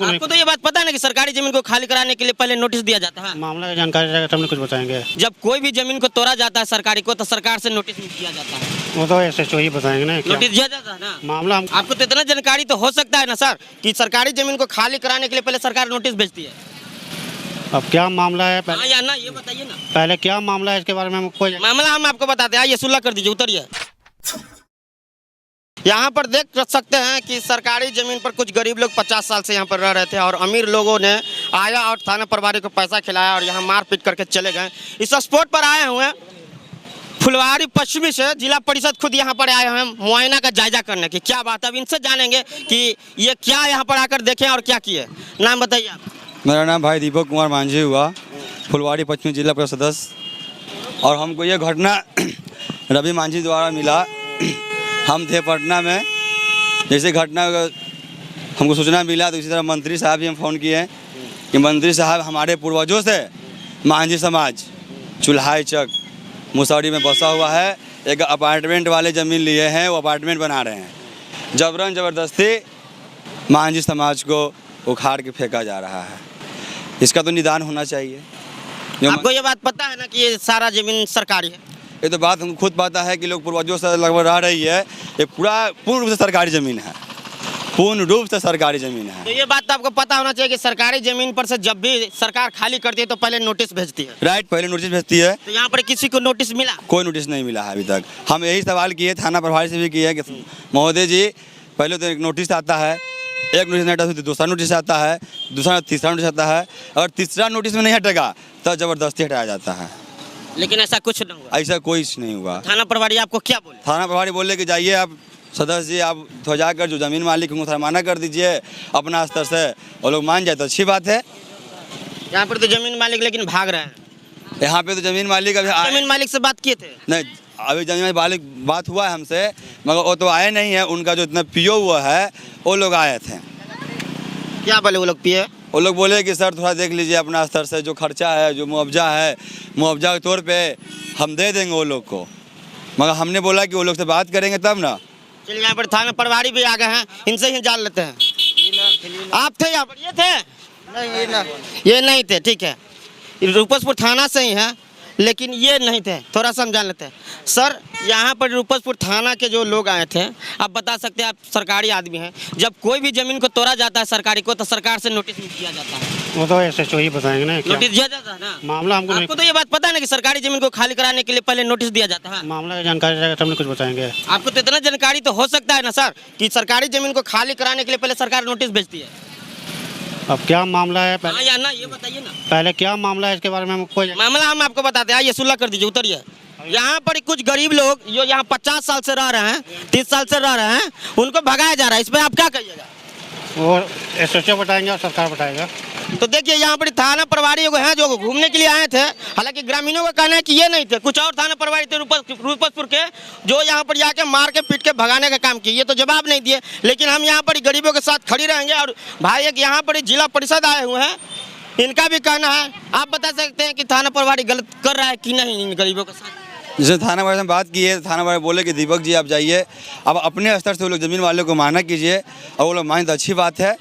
आपको तो ये बात पता है ना कि सरकारी जमीन को खाली कराने के लिए पहले नोटिस दिया जाता है। मामला की जानकारी रहेगा तब कुछ बताएंगे। जब कोई भी जमीन को तोड़ा जाता है सरकारी को तो सरकार से नोटिस दिया जाता है। वो तो SHO ही बताएंगे ना क्या नोटिस दिया जाता है ना। मामला हम आपको तो इतना जानकारी तो हो सकता है ना सर कि सरकारी जमीन को खाली कराने के लिए पहले सरकार नोटिस भेजती है। अब क्या मामला है हाँ पहले, या ना ये बताइए ना। पहले क्या मामला है इसके बारे में हम कोई मामला हम आपको बताते हैं, आइए सुलह कर दीजिए, उतरिए। यहाँ पर देख सकते हैं कि सरकारी ज़मीन पर कुछ गरीब लोग 50 साल से यहाँ पर रह रहे थे और अमीर लोगों ने आया और थाना प्रभारी को पैसा खिलाया और यहाँ मारपीट करके चले गए। इस स्पॉट पर आए हुए हैं फुलवारी पश्चिमी से जिला परिषद खुद यहाँ पर आए हैं मुआयना का जायजा करने की। क्या बात है, अब इनसे जानेंगे कि ये क्या यहाँ पर आकर देखें और क्या किए। नाम बताइए आप। मेरा नाम भाई दीपक कुमार मांझी हुआ, फुलवारी पश्चिमी जिला परिषद सदस्य। और हमको ये घटना रवि मांझी द्वारा मिला। हम थे पटना में, जैसे घटना हमको सूचना मिला तो इसी तरह मंत्री साहब भी हम फ़ोन किए कि मंत्री साहब हमारे पूर्वजों से मांझी समाज चुल्हाई चक मुसौरी में बसा हुआ है, एक अपार्टमेंट वाले ज़मीन लिए हैं, वो अपार्टमेंट बना रहे हैं। जबरन ज़बरदस्ती मांझी समाज को उखाड़ के फेंका जा रहा है। इसका तो निदान होना चाहिए। आपको ये बात पता है ना कि ये सारा ज़मीन सरकारी है? ये तो बात हमको खुद पता है कि लोग पूर्वजों से लगभग रह रही है। ये पूर्ण रूप से सरकारी ज़मीन है, पूर्ण रूप से सरकारी ज़मीन है। तो ये बात तो आपको पता होना चाहिए कि सरकारी ज़मीन पर से जब भी सरकार खाली करती है तो पहले नोटिस भेजती है। राइट, पहले नोटिस भेजती है। तो यहाँ पर किसी को नोटिस मिला? कोई नोटिस नहीं मिला है अभी तक। हम यही सवाल किए, थाना प्रभारी से भी किए कि महोदय जी पहले तो एक नोटिस आता है, एक नोटिस नहीं हटा तो दूसरा नोटिस आता है, दूसरा तीसरा नोटिस आता है, और तीसरा नोटिस में नहीं हटेगा तो ज़बरदस्ती हटाया जाता है। लेकिन ऐसा कुछ नहीं हुआ। ऐसा कोई नहीं हुआ। थाना प्रभारी आपको क्या बोले? थाना प्रभारी बोले कि जाइए आप सदस्य जी, आप तो जाकर जो ज़मीन मालिक उनको थरमाना कर दीजिए अपना स्तर से, वो लोग मान जाए तो अच्छी बात है। यहाँ पर तो जमीन मालिक लेकिन भाग रहे हैं। यहाँ पे तो ज़मीन मालिक अभी जमीन मालिक से बात किए थे? नहीं, अभी जमीन मालिक बात हुआ है हमसे, मगर वो तो आए नहीं है। उनका जो इतना PO हुआ है वो लोग आए थे। क्या बोले वो लोग पिए? वो लोग बोले कि सर थोड़ा देख लीजिए अपना स्तर से, जो खर्चा है, जो मुआवजा है, मुआवजा के तौर पे हम दे देंगे वो लोग को। मगर हमने बोला कि वो लोग से बात करेंगे तब ना। चलिए, यहाँ पर थाना प्रभारी भी आ गए हैं, इनसे ही जान लेते हैं। आप थे यहाँ पर? ये थे? ये नहीं थे, ठीक है। रूपसपुर थाना से ही है लेकिन ये नहीं थे, थोड़ा सा हम जान लेते हैं। सर, यहाँ पर रूपसपुर थाना के जो लोग आए थे, आप बता सकते हैं, आप सरकारी आदमी हैं, जब कोई भी ज़मीन को तोड़ा जाता है सरकारी को तो सरकार से नोटिस दिया जाता है। वो तो SHO ही बताएंगे ना क्या नोटिस दिया जाता है ना। मामला हमको आपको तो ये बात पता है ना कि सरकारी ज़मीन को खाली कराने के लिए पहले नोटिस दिया जाता है। मामला की जानकारी रहेगा तब कुछ बताएंगे। आपको तो इतना जानकारी तो हो सकता है ना सर कि सरकारी ज़मीन को खाली कराने के लिए पहले सरकार नोटिस भेजती है। अब क्या मामला है हाँ या ना ये बताइए ना। पहले क्या मामला है इसके बारे में हम कोई मामला हम आपको बताते हैं, आइए सुलह कर दीजिए, उतरिए। यहाँ पर कुछ गरीब लोग जो यहाँ 50 साल से रह रहे हैं, 30 साल से रह रहे हैं, उनको भगाया जा रहा है। इसमें आप क्या कहिएगा? वो SHO बताएंगे और सरकार बताएगा। तो देखिए, यहाँ पर थाना प्रभारी हैं जो घूमने के लिए आए थे। हालांकि ग्रामीणों का कहना है कि ये नहीं थे, कुछ और थाना प्रभारी थे रूपसपुर के जो यहाँ पर जाके मार के पीट के भगाने का काम किए। ये तो जवाब नहीं दिए, लेकिन हम यहाँ पर गरीबों के साथ खड़ी रहेंगे। और भाई एक यहाँ पर जिला परिषद आए हुए हैं, इनका भी कहना है। आप बता सकते हैं कि थाना प्रभारी गलत कर रहा है कि नहीं इन गरीबों के साथ? जैसे थाना वाले से बात की है, थाना वाले बोले कि दीपक जी आप जाइए, अब अपने स्तर से वो लोग ज़मीन वाले को माना कीजिए, और वो लोग माने तो अच्छी बात है।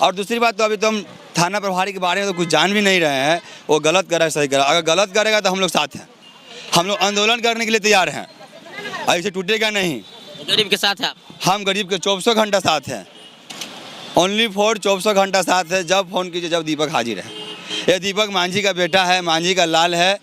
और दूसरी बात तो अभी तो हम थाना प्रभारी के बारे में तो कुछ जान भी नहीं रहे हैं, वो गलत करा सही करा। अगर गलत करेगा तो हम लोग साथ हैं, हम लोग आंदोलन करने के लिए तैयार हैं, ऐसे टूटेगा नहीं। गरीब के साथ है आप? हम गरीब के 24 घंटा साथ हैं, ओनली फॉर 24 घंटा साथ है। जब फ़ोन कीजिए जब दीपक हाजिर है। ये दीपक मांझी का बेटा है, मांझी का लाल है,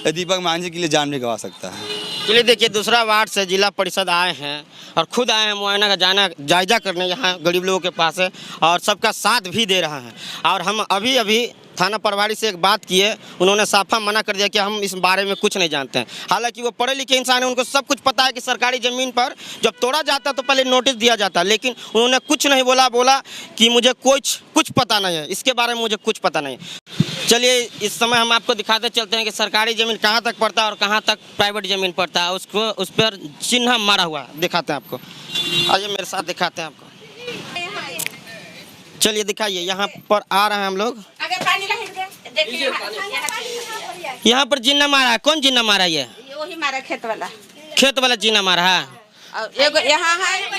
ये दीपक मांझी के लिए जान भी गंवा सकता है। चलिए, देखिए, दूसरा वार्ड से जिला परिषद आए हैं और खुद आए हैं मुआयना का जायजा करने यहाँ गरीब लोगों के पास है और सबका साथ भी दे रहा है। और हम अभी थाना प्रभारी से एक बात किए, उन्होंने साफा मना कर दिया कि हम इस बारे में कुछ नहीं जानते हैं। हालांकि वो पढ़े लिखे इंसान है, उनको सब कुछ पता है कि सरकारी ज़मीन पर जब तोड़ा जाता है तो पहले नोटिस दिया जाता है, लेकिन उन्होंने कुछ नहीं बोला कि मुझे कुछ पता नहीं है, इसके बारे में मुझे कुछ पता नहीं। चलिए, इस समय हम आपको दिखाते चलते हैं कि सरकारी ज़मीन कहाँ तक पड़ता है और कहाँ तक प्राइवेट ज़मीन पड़ता है। उस पर चिन्ह मारा हुआ है, दिखाते हैं आपको। आइए मेरे साथ दिखाते हैं आपको। चलिए दिखाइए, यहाँ पर आ रहे हैं हम लोग। यहाँ पर जिन्ना मारा है, कौन जिन्ना मारा है? ये वही मारा खेत वाला जिन्ना मारा है। और एगो यहाँ है,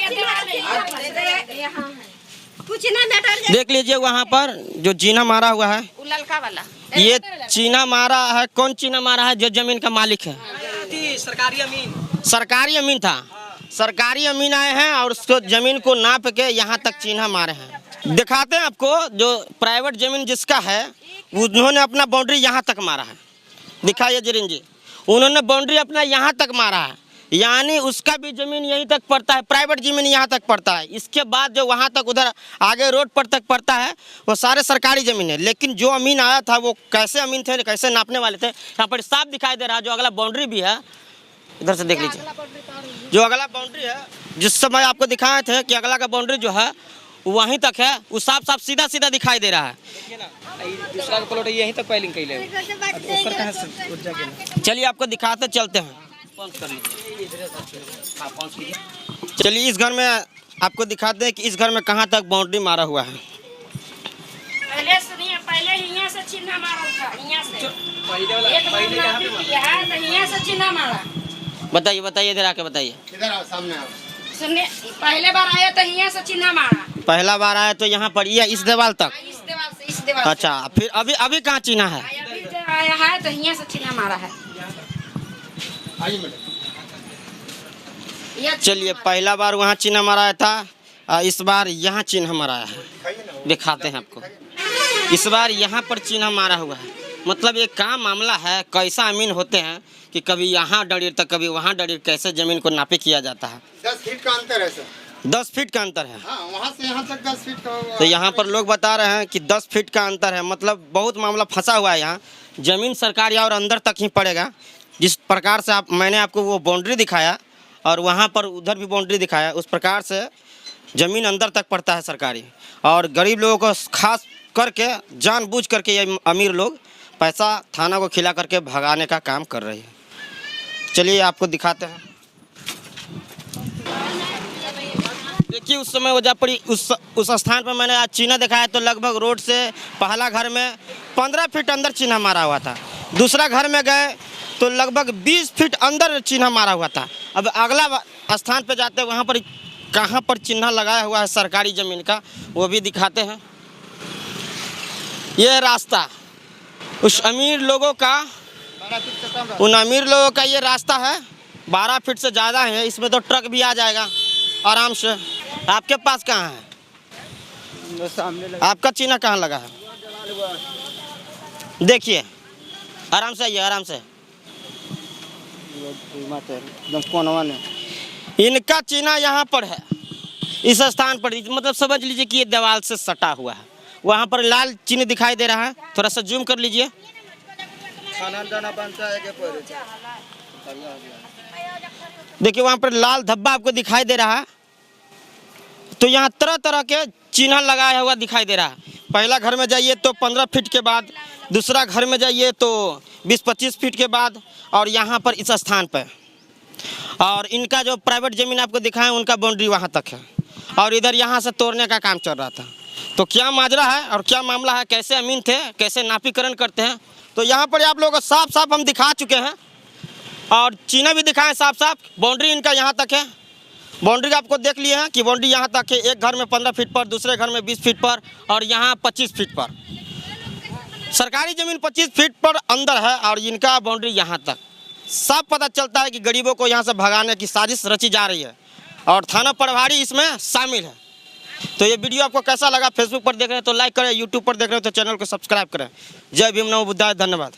कुछ ना मैटर देख लीजिए वहाँ पर जो चीना मारा हुआ है, ललका वाला ये चीना मारा है। कौन चीना मारा है? जो जमीन का मालिक है, सरकारी अमीन। सरकारी अमीन था। सरकारी अमीन आए हैं और उसको जमीन को नाप के यहाँ तक चिन्ह मारे हैं। दिखाते हैं आपको, जो प्राइवेट जमीन जिसका है उन्होंने अपना बाउंड्री यहाँ तक मारा है। दिखाइए जरीन जी, उन्होंने बाउंड्री अपना यहाँ तक मारा है, यानी उसका भी जमीन यहीं तक पड़ता है, प्राइवेट जमीन यहाँ तक पड़ता है। इसके बाद जो वहाँ तक उधर आगे रोड पर तक पड़ता है वो सारे सरकारी जमीन है। लेकिन जो अमीन आया था वो कैसे अमीन थे, कैसे नापने वाले थे, यहाँ पर साफ दिखाई दे रहा है। जो अगला बाउंड्री भी है, इधर से देख लीजिए, जो अगला बाउंड्री है, जिस समय आपको दिखाए थे कि अगला का बाउंड्री जो है वहीं तक है, वो साफ साफ सीधा सीधा दिखाई दे रहा है। दूसरा का प्लॉट यहीं तक पहले कैले ऊपर कहाँ से उठ जाके। चलिए आपको दिखाते चलते हैं। चलिए इस घर में आपको दिखाते हैं कि इस घर में कहाँ तक बाउंड्री मारा हुआ है। पहले सुनिए, पहले यहाँ से चिन्ह मारा था, यहाँ से पहले वाला एक पहले यहाँ पे किया है तो यहाँ से चिन्ह मारा। बताइए बताइए, इधर आके बताइए। इधर आओ, सामने आओ। सुनिए, पहले बार आया तो यहाँ से चिन्ह मारा, पहला बार आया तो यहाँ पर ये इस दीवार तक। इस दीवार से इस दीवार से। अच्छा, फिर अभी अभी कहाँ चिन्ह है? अभी जो आया है तो यहाँ से चिन्ह मारा है। आइए मैडम। यह चलिए, पहला बार वहाँ चिन्ह मराया था, इस बार यहाँ चिन्ह मराया है। दिखाते हैं आपको, इस बार यहाँ पर चिन्ह मारा हुआ है। मतलब ये क्या मामला है, कैसा अमीन होते हैं कि कभी यहाँ डरीर तक कभी वहाँ डरीर, कैसे जमीन को नापे किया जाता है। 10 फीट का अंतर है सर। 10 फीट का अंतर है। हाँ, वहाँ से यहाँ तक 10 फीट का। तो यहाँ पर लोग बता रहे हैं कि 10 फीट का अंतर है। मतलब बहुत मामला फंसा हुआ है यहाँ। जमीन सरकारी और अंदर तक ही पड़ेगा। जिस प्रकार से मैंने आपको वो बाउंड्री दिखाया और वहाँ पर उधर भी बाउंड्री दिखाया, उस प्रकार से ज़मीन अंदर तक पड़ता है सरकारी। और गरीब लोगों को खास करके जानबूझ करके ये अमीर लोग पैसा थाना को खिला करके भगाने का काम कर रहे हैं। चलिए आपको दिखाते हैं। देखिए उस समय वजह पड़ी, उस स्थान पर मैंने आज चिन्ह दिखाया तो लगभग रोड से पहला घर में 15 फीट अंदर चिन्ह मारा हुआ था। दूसरा घर में गए तो लगभग 20 फीट अंदर चिन्ह मारा हुआ था। अब अगला स्थान पर जाते हैं, वहाँ पर कहाँ पर चिन्ह लगाया हुआ है सरकारी ज़मीन का, वो भी दिखाते हैं। ये रास्ता उस अमीर लोगों का, उन अमीर लोगों का ये रास्ता है, 12 फीट से ज़्यादा है। इसमें तो ट्रक भी आ जाएगा आराम से। आपके पास कहाँ है? सामने आपका चिन्ह कहाँ लगा है? देखिए, आराम से आइए, आराम से। इनका चिन्ह यहाँ पर है, इस स्थान पर। मतलब समझ लीजिए कि ये दीवार से सटा हुआ है। वहाँ पर लाल चिन्ह दिखाई दे रहा है, थोड़ा सा जूम कर लीजिए। देखिए वहाँ पर लाल धब्बा आपको दिखाई दे रहा है। तो यहाँ तरह तरह के चिन्ह लगाया हुआ दिखाई दे रहा है। पहला घर में जाइए तो 15 फीट के बाद, दूसरा घर में जाइए तो 20-25 फीट के बाद, और यहाँ पर इस स्थान पर। और इनका जो प्राइवेट ज़मीन आपको दिखाएं उनका बाउंड्री वहाँ तक है, और इधर यहाँ से तोड़ने का काम चल रहा था। तो क्या माजरा है और क्या मामला है, कैसे अमीन थे, कैसे नापीकरण करते हैं, तो यहाँ पर आप लोगों को साफ साफ हम दिखा चुके हैं। और चिन्ह भी दिखाएं साफ साफ। बाउंड्री इनका यहाँ तक है। बाउंड्री आपको देख लिए हैं कि बाउंड्री यहाँ तक है। एक घर में 15 फीट पर, दूसरे घर में 20 फीट पर, और यहाँ 25 फीट पर। सरकारी ज़मीन 25 फीट पर अंदर है और इनका बाउंड्री यहाँ तक। साफ पता चलता है कि गरीबों को यहाँ से भगाने की साजिश रची जा रही है और थाना प्रभारी इसमें शामिल है। तो ये वीडियो आपको कैसा लगा? फेसबुक पर देख रहे हैं तो लाइक करें, यूट्यूब पर देख रहे हैं तो चैनल को सब्सक्राइब करें। जय भीम, नमो बुद्धाय, धन्यवाद।